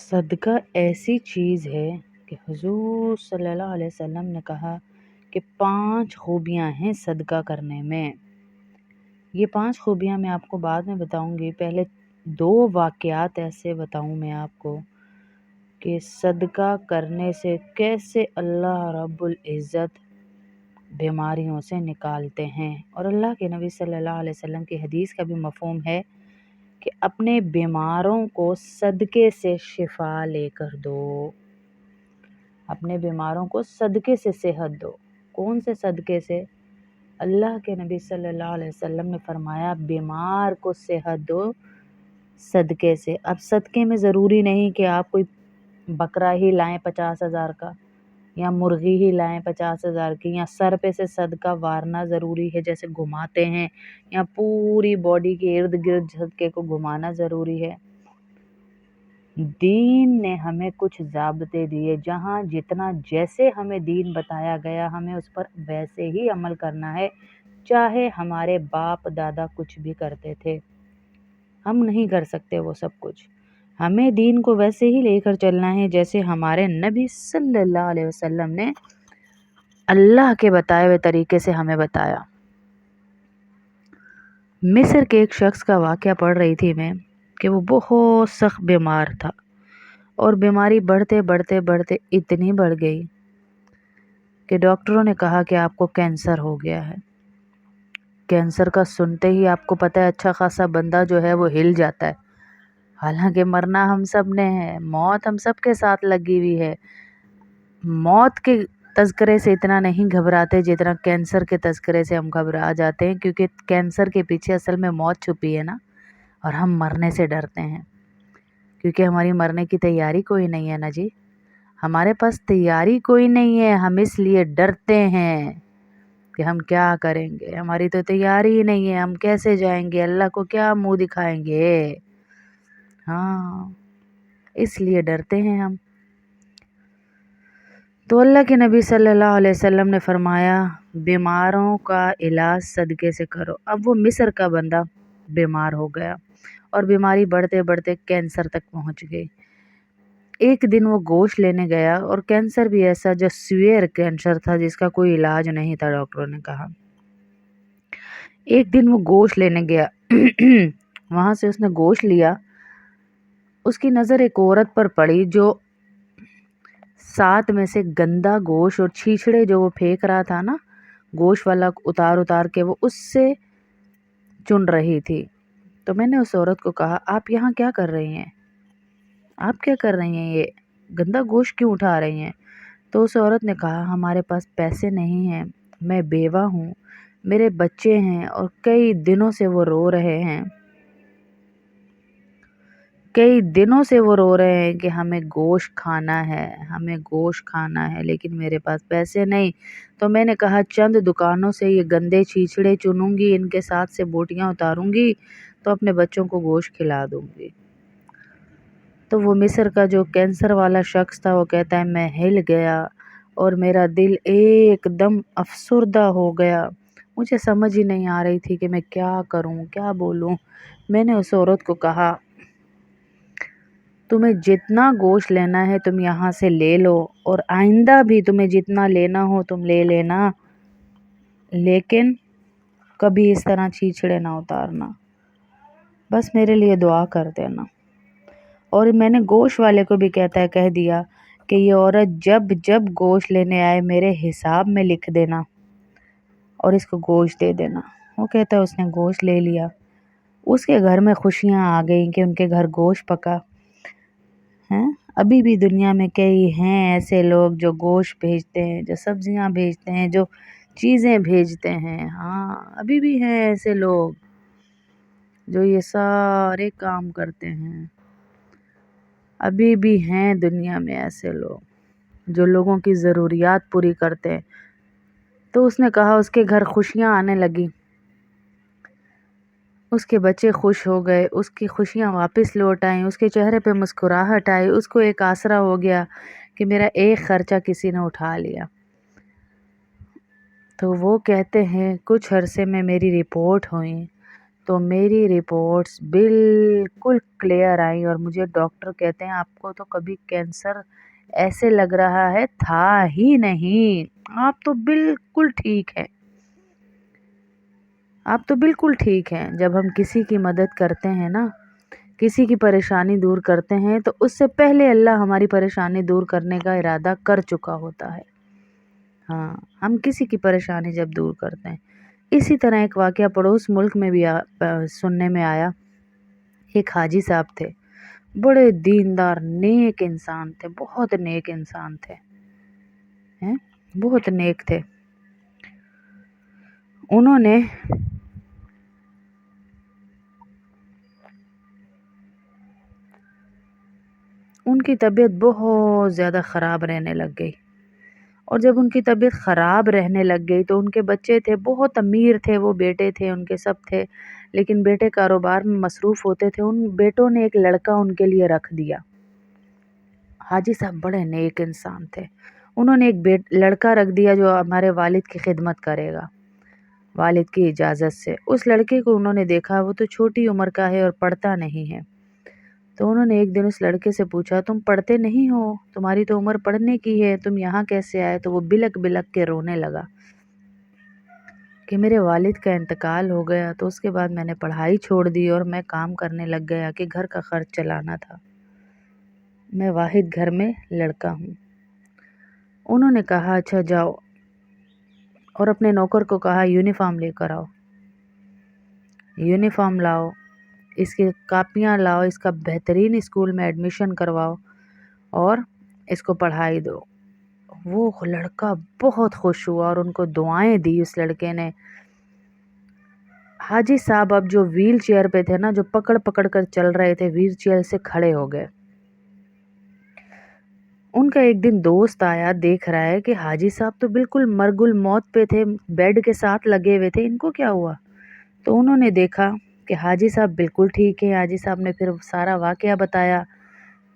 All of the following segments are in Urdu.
صدقہ ایسی چیز ہے کہ حضور صلی اللہ علیہ وسلم نے کہا کہ 5 خوبیاں ہیں صدقہ کرنے میں۔ یہ 5 خوبیاں میں آپ کو بعد میں بتاؤں گی، پہلے 2 واقعات ایسے بتاؤں میں آپ کو کہ صدقہ کرنے سے کیسے اللہ رب العزت بیماریوں سے نکالتے ہیں۔ اور اللہ کے نبی صلی اللہ علیہ وسلم کی حدیث کا بھی مفہوم ہے کہ اپنے بیماروں کو صدقے سے شفا لے کر دو، اپنے بیماروں کو صدقے سے صحت دو۔ کون سے صدقے سے؟ اللہ کے نبی صلی اللہ علیہ وسلم نے فرمایا بیمار کو صحت دو صدقے سے۔ اب صدقے میں ضروری نہیں کہ آپ کوئی بکرا ہی لائیں 50,000 کا، یا مرغی ہی لائیں 50,000 کی، یا سر پہ سے صدقہ وارنا ضروری ہے جیسے گھماتے ہیں، یا پوری باڈی کے ارد گرد صدقے کو گھمانا ضروری ہے۔ دین نے ہمیں کچھ ضابطے دیے، جہاں جتنا جیسے ہمیں دین بتایا گیا ہمیں اس پر ویسے ہی عمل کرنا ہے، چاہے ہمارے باپ دادا کچھ بھی کرتے تھے۔ ہم نہیں کر سکتے وہ سب کچھ، ہمیں دین کو ویسے ہی لے کر چلنا ہے جیسے ہمارے نبی صلی اللہ علیہ وسلم نے اللہ کے بتائے ہوئے طریقے سے ہمیں بتایا۔ مصر کے ایک شخص کا واقعہ پڑھ رہی تھی میں کہ وہ بہت سخت بیمار تھا، اور بیماری بڑھتے بڑھتے بڑھتے اتنی بڑھ گئی کہ ڈاکٹروں نے کہا کہ آپ کو کینسر ہو گیا ہے۔ کینسر کا سنتے ہی آپ کو پتہ ہے اچھا خاصا بندہ جو ہے وہ ہل جاتا ہے، حالانکہ مرنا ہم سب نے ہے، موت ہم سب کے ساتھ لگی ہوئی ہے۔ موت کے تذکرے سے اتنا نہیں گھبراتے جتنا کینسر کے تذکرے سے ہم گھبرا جاتے ہیں، کیونکہ کینسر کے پیچھے اصل میں موت چھپی ہے نا، اور ہم مرنے سے ڈرتے ہیں کیونکہ ہماری مرنے کی تیاری کوئی نہیں ہے نا جی، ہمارے پاس تیاری کوئی نہیں ہے، ہم اس لیے ڈرتے ہیں کہ ہم کیا کریں گے، ہماری تو تیاری ہی نہیں ہے، ہم کیسے جائیں گے، اللہ کو کیا منہ دکھائیں گے، ہاں اس لیے ڈرتے ہیں ہم۔ تو اللہ کے نبی صلی اللہ علیہ وسلم نے فرمایا بیماروں کا علاج صدقے سے کرو۔ اب وہ مصر کا بندہ بیمار ہو گیا اور بیماری بڑھتے بڑھتے کینسر تک پہنچ گئی۔ ایک دن وہ گوشت لینے گیا، اور کینسر بھی ایسا جو سیویئر کینسر تھا جس کا کوئی علاج نہیں تھا، ڈاکٹروں نے کہا۔ ایک دن وہ گوشت لینے گیا وہاں سے اس نے گوشت لیا، اس کی نظر ایک عورت پر پڑی جو 7 میں سے گندا گوشت اور چھیچڑے جو وہ پھینک رہا تھا نا گوشت والا اتار اتار کے، وہ اس سے چن رہی تھی۔ تو میں نے اس عورت کو کہا آپ یہاں کیا کر رہی ہیں، آپ کیا کر رہی ہیں، یہ گندا گوشت کیوں اٹھا رہی ہیں؟ تو اس عورت نے کہا ہمارے پاس پیسے نہیں ہیں، میں بیوہ ہوں، میرے بچے ہیں، اور کئی دنوں سے وہ رو رہے ہیں، کئی دنوں سے وہ رو رہے ہیں کہ ہمیں گوشت کھانا ہے، ہمیں گوشت کھانا ہے، لیکن میرے پاس پیسے نہیں۔ تو میں نے کہا چند دکانوں سے یہ گندے چھیچڑے چنوں گی، ان کے ساتھ سے بوٹیاں اتاروں گی، تو اپنے بچوں کو گوشت کھلا دوں گی۔ تو وہ مصر کا جو کینسر والا شخص تھا وہ کہتا ہے میں ہل گیا اور میرا دل ایک دم افسردہ ہو گیا، مجھے سمجھ ہی نہیں آ رہی تھی کہ میں کیا کروں کیا بولوں۔ میں نے اس عورت کو کہا تمہیں جتنا گوشت لینا ہے تم یہاں سے لے لو، اور آئندہ بھی تمہیں جتنا لینا ہو تم لے لینا، لیکن کبھی اس طرح چھیچڑے نہ اتارنا، بس میرے لیے دعا کر دینا۔ اور میں نے گوشت والے کو بھی کہہ دیا کہ یہ عورت جب جب گوشت لینے آئے میرے حساب میں لکھ دینا اور اس کو گوشت دے دینا۔ وہ کہتا ہے اس نے گوشت لے لیا، اس کے گھر میں خوشیاں آ گئیں کہ ان کے گھر گوشت پکا ہیں۔ ابھی بھی دنیا میں کئی ہیں ایسے لوگ جو گوشت بھیجتے ہیں، جو سبزیاں بھیجتے ہیں، جو چیزیں بھیجتے ہیں، ہاں ابھی بھی ہیں ایسے لوگ جو یہ سارے کام کرتے ہیں، ابھی بھی ہیں دنیا میں ایسے لوگ جو لوگوں کی ضروریات پوری کرتے ہیں۔ تو اس نے کہا اس کے گھر خوشیاں آنے لگی، اس کے بچے خوش ہو گئے، اس کی خوشیاں واپس لوٹ آئیں، اس کے چہرے پہ مسکراہٹ آئی، اس کو ایک آسرا ہو گیا کہ میرا ایک خرچہ کسی نے اٹھا لیا۔ تو وہ کہتے ہیں کچھ عرصے میں میری رپورٹ ہوئی تو میری رپورٹس بالکل کلیئر آئیں اور مجھے ڈاکٹر کہتے ہیں آپ کو تو کبھی کینسر ایسے لگ رہا ہے تھا ہی نہیں، آپ تو بالکل ٹھیک ہیں، آپ تو بالکل ٹھیک ہیں۔ جب ہم کسی کی مدد کرتے ہیں نا، کسی کی پریشانی دور کرتے ہیں تو اس سے پہلے اللہ ہماری پریشانی دور کرنے کا ارادہ کر چکا ہوتا ہے۔ ہاں، ہم کسی کی پریشانی جب دور کرتے ہیں۔ اسی طرح ایک واقعہ پڑوس ملک میں بھی سننے میں آیا۔ ایک حاجی صاحب تھے، بڑے دیندار نیک انسان تھے، بہت نیک انسان تھے، بہت نیک تھے۔ انہوں نے ان کی طبیعت بہت زیادہ خراب رہنے لگ گئی، اور جب ان کی طبیعت خراب رہنے لگ گئی تو ان کے بچے تھے، بہت امیر تھے، وہ بیٹے تھے ان کے سب تھے، لیکن بیٹے کاروبار میں مصروف ہوتے تھے۔ ان بیٹوں نے ایک لڑکا ان کے لیے رکھ دیا۔ حاجی صاحب بڑے نیک انسان تھے، انہوں نے ایک لڑکا رکھ دیا جو ہمارے والد کی خدمت کرے گا والد کی اجازت سے۔ اس لڑکے کو انہوں نے دیکھا، وہ تو چھوٹی عمر کا ہے اور پڑھتا نہیں ہے، تو انہوں نے ایک دن اس لڑکے سے پوچھا تم پڑھتے نہیں ہو، تمہاری تو عمر پڑھنے کی ہے، تم یہاں کیسے آئے؟ تو وہ بلک بلک کے رونے لگا کہ میرے والد کا انتقال ہو گیا، تو اس کے بعد میں نے پڑھائی چھوڑ دی اور میں کام کرنے لگ گیا کہ گھر کا خرچ چلانا تھا، میں واحد گھر میں لڑکا ہوں۔ انہوں نے کہا اچھا جاؤ، اور اپنے نوکر کو کہا یونیفارم لے کر آؤ، یونیفارم لاؤ، اس کی کاپیاں لاؤ، اس کا بہترین اسکول میں ایڈمیشن کرواؤ اور اس کو پڑھائی دو۔ وہ لڑکا بہت خوش ہوا اور ان کو دعائیں دی اس لڑکے نے۔ حاجی صاحب اب جو ویل چیئر پہ تھے نا، جو پکڑ پکڑ کر چل رہے تھے، ویل چیئر سے کھڑے ہو گئے۔ ان کا ایک دن دوست آیا، دیکھ رہا ہے کہ حاجی صاحب تو بالکل مرگ الموت پہ تھے، بیڈ کے ساتھ لگے ہوئے تھے، ان کو کیا ہوا؟ تو انہوں نے دیکھا کہ حاجی صاحب بالکل ٹھیک ہیں۔ حاجی صاحب نے پھر سارا واقعہ بتایا،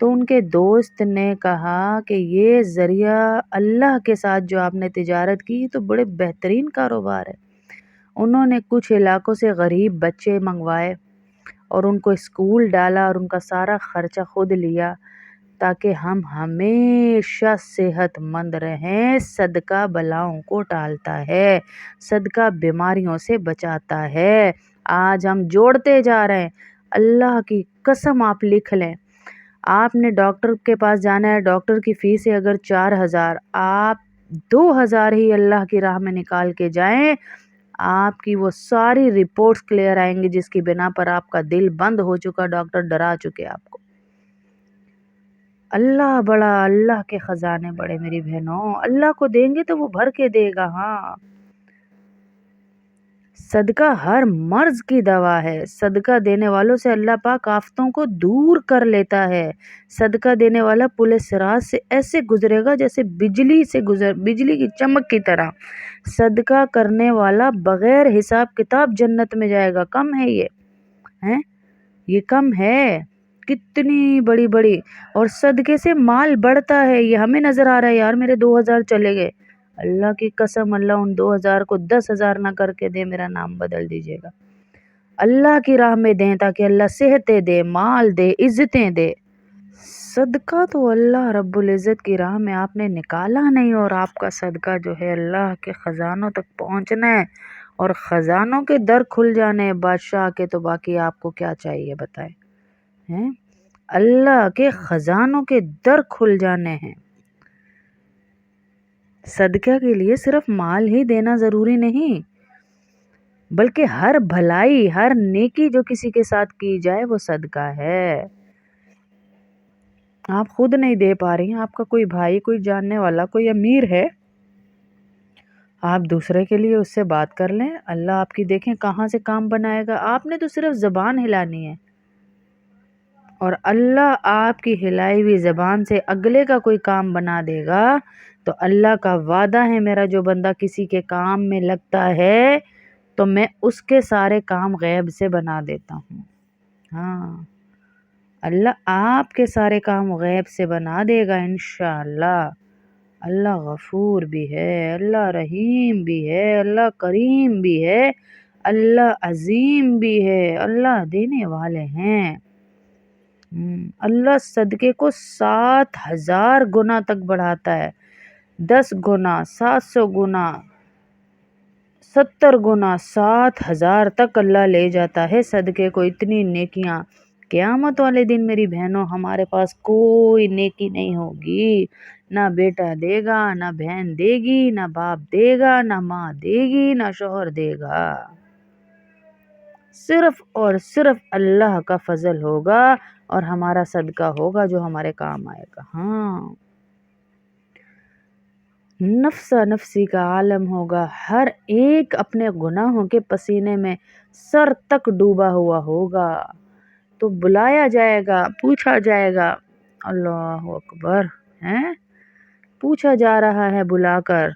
تو ان کے دوست نے کہا کہ یہ ذریعہ اللہ کے ساتھ جو آپ نے تجارت کی تو بڑے بہترین کاروبار ہے۔ انہوں نے کچھ علاقوں سے غریب بچے منگوائے اور ان کو اسکول ڈالا اور ان کا سارا خرچہ خود لیا، تاکہ ہم ہمیشہ صحت مند رہیں۔ صدقہ بلاؤں کو ٹالتا ہے، صدقہ بیماریوں سے بچاتا ہے۔ آج ہم جوڑتے جا رہے ہیں، اللہ کی قسم آپ لکھ لیں، آپ نے ڈاکٹر کے پاس جانا ہے، ڈاکٹر کی فیس ہے اگر 4,000، آپ 2,000 ہی اللہ کی راہ میں نکال کے جائیں، آپ کی وہ ساری رپورٹس کلیئر آئیں گی جس کی بنا پر آپ کا دل بند ہو چکا، ڈاکٹر ڈرا چکے آپ کو۔ اللہ بڑا، اللہ کے خزانے بڑے میری بہنوں، اللہ کو دیں گے تو وہ بھر کے دے گا۔ ہاں، صدقہ ہر مرض کی دوا ہے، صدقہ دینے والوں سے اللہ پاک آفتوں کو دور کر لیتا ہے۔ صدقہ دینے والا پل صراط سے ایسے گزرے گا جیسے بجلی کی چمک کی طرح۔ صدقہ کرنے والا بغیر حساب کتاب جنت میں جائے گا۔ کم ہے یہ کم ہے، کتنی بڑی بڑی، اور صدقے سے مال بڑھتا ہے۔ یہ ہمیں نظر آ رہا ہے یار میرے 2,000 چلے گئے، اللہ کی قسم اللہ ان 2,000 کو 10,000 نہ کر کے دے، میرا نام بدل دیجیے گا۔ اللہ کی راہ میں دیں تاکہ اللہ صحتیں دے، مال دے، عزتیں دے۔ صدقہ تو اللہ رب العزت کی راہ میں آپ نے نکالا نہیں، اور آپ کا صدقہ جو ہے اللہ کے خزانوں تک پہنچنا ہے، اور خزانوں کے در کھل جانے ہیں بادشاہ کے، تو باقی آپ کو کیا چاہیے بتائیں؟ اللہ کے خزانوں کے در کھل جانے ہیں۔ صدقہ کے لیے صرف مال ہی دینا ضروری نہیں، بلکہ ہر بھلائی، ہر نیکی جو کسی کے ساتھ کی جائے وہ صدقہ ہے۔ آپ خود نہیں دے پا رہی ہیں، آپ کا کوئی بھائی، کوئی جاننے والا، کوئی امیر ہے، آپ دوسرے کے لیے اس سے بات کر لیں، اللہ آپ کی دیکھیں کہاں سے کام بنائے گا۔ آپ نے تو صرف زبان ہلانی ہے، اور اللہ آپ کی ہلائی ہوئی زبان سے اگلے کا کوئی کام بنا دے گا۔ تو اللہ کا وعدہ ہے، میرا جو بندہ کسی کے کام میں لگتا ہے تو میں اس کے سارے کام غیب سے بنا دیتا ہوں۔ ہاں، اللہ آپ کے سارے کام غیب سے بنا دے گا انشاءاللہ۔ اللہ غفور بھی ہے، اللہ رحیم بھی ہے، اللہ کریم بھی ہے، اللہ عظیم بھی ہے، اللہ دینے والے ہیں۔ اللہ صدقے کو 7,000 گنا تک بڑھاتا ہے، 10 گنا، 700 گنا، 70 گنا، 7,000 تک اللہ لے جاتا ہے صدقے کو۔ اتنی نیکیاں قیامت والے دن میری بہنوں ہمارے پاس کوئی نیکی نہیں ہوگی، نہ بیٹا دے گا، نہ بہن دے گی، نہ باپ دے گا، نہ ماں دے گی، نہ شوہر دے گا، صرف اور صرف اللہ کا فضل ہوگا اور ہمارا صدقہ ہوگا جو ہمارے کام آئے گا۔ ہاں، نفسا نفسی کا عالم ہوگا، ہر ایک اپنے گناہوں کے پسینے میں سر تک ڈوبا ہوا ہوگا، تو بلایا جائے گا، پوچھا جائے گا، اللہ اکبر، پوچھا جا رہا ہے بلا کر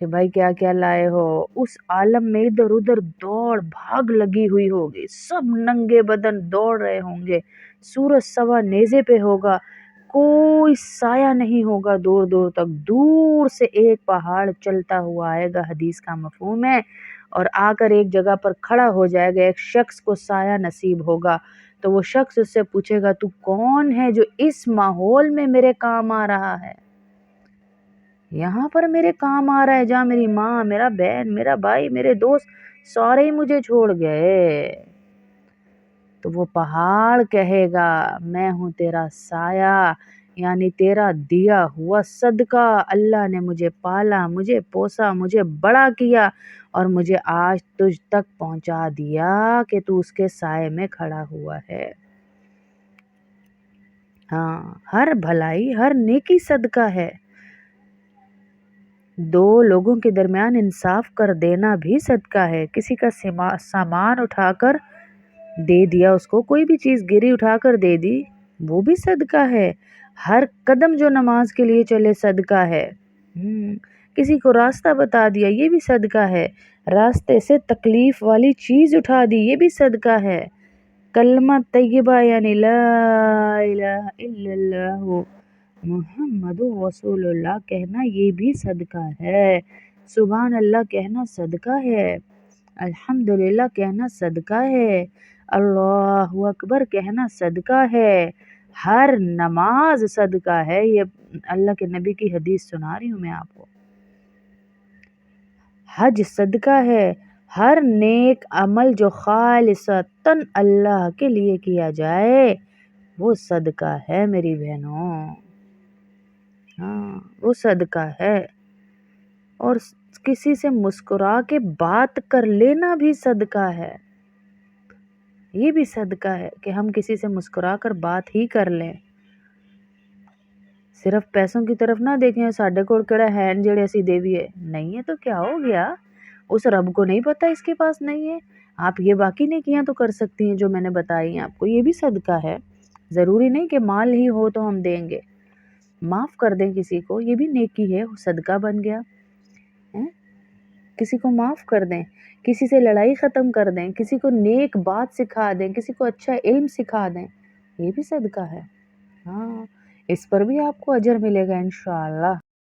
کہ بھائی کیا کیا لائے ہو۔ اس عالم میں ادھر ادھر دوڑ بھاگ لگی ہوئی ہوگی، سب ننگے بدن دوڑ رہے ہوں گے، سورج سوا نیزے پہ ہوگا، کوئی سایہ نہیں ہوگا دور دور تک، دور سے ایک پہاڑ چلتا ہوا آئے گا، حدیث کا مفہوم ہے، اور آ کر ایک جگہ پر کھڑا ہو جائے گا، ایک شخص کو سایہ نصیب ہوگا، تو وہ شخص اس سے پوچھے گا تو کون ہے جو اس ماحول میں میرے کام آ رہا ہے، یہاں پر میرے کام آ رہا ہے جہاں میری ماں، میرا بہن، میرا بھائی، میرے دوست سارے ہی مجھے چھوڑ گئے، تو وہ پہاڑ کہے گا میں ہوں تیرا سایہ، یعنی تیرا دیا ہوا صدقہ، اللہ نے مجھے پالا، مجھے پوسا، مجھے بڑا کیا اور مجھے آج تجھ تک پہنچا دیا کہ تو اس کے سائے میں کھڑا ہوا ہے۔ ہاں، ہر بھلائی، ہر نیکی صدقہ ہے، دو لوگوں کے درمیان انصاف کر دینا بھی صدقہ ہے، کسی کا سامان اٹھا کر دے دیا، اس کو کوئی بھی چیز گری اٹھا کر دے دی، وہ بھی صدقہ ہے، ہر قدم جو نماز کے لیے چلے صدقہ ہے، کسی کو راستہ بتا دیا یہ بھی صدقہ ہے، راستے سے تکلیف والی چیز اٹھا دی یہ بھی صدقہ ہے، کلمہ طیبہ یعنی لا الہ الا اللہ محمد رسول اللہ کہنا یہ بھی صدقہ ہے، سبحان اللہ کہنا صدقہ ہے، الحمدللہ کہنا صدقہ ہے، اللہ اکبر کہنا صدقہ ہے، ہر نماز صدقہ ہے، یہ اللہ کے نبی کی حدیث سنا رہی ہوں میں آپ کو، حج صدقہ ہے، ہر نیک عمل جو خالصتاً اللہ کے لیے کیا جائے وہ صدقہ ہے میری بہنوں، ہاں وہ صدقہ ہے، اور کسی سے مسکرا کے بات کر لینا بھی صدقہ ہے، یہ بھی صدقہ ہے کہ ہم کسی سے مسکرا کر بات ہی کر لیں، صرف پیسوں کی طرف نہ دیکھیں ساڈے کول کیڑا ہے جڑے اسی دیویے، نہیں ہے تو کیا ہو گیا، اس رب کو نہیں پتا اس کے پاس نہیں ہے، آپ یہ باقی نیکیاں تو کر سکتی ہیں جو میں نے بتائی ہیں آپ کو، یہ بھی صدقہ ہے، ضروری نہیں کہ مال ہی ہو تو ہم دیں گے، معاف کر دیں کسی کو یہ بھی نیکی ہے، صدقہ بن گیا، کسی کو معاف کر دیں، کسی سے لڑائی ختم کر دیں، کسی کو نیک بات سکھا دیں، کسی کو اچھا علم سکھا دیں، یہ بھی صدقہ ہے، ہاں اس پر بھی آپ کو اجر ملے گا انشاءاللہ۔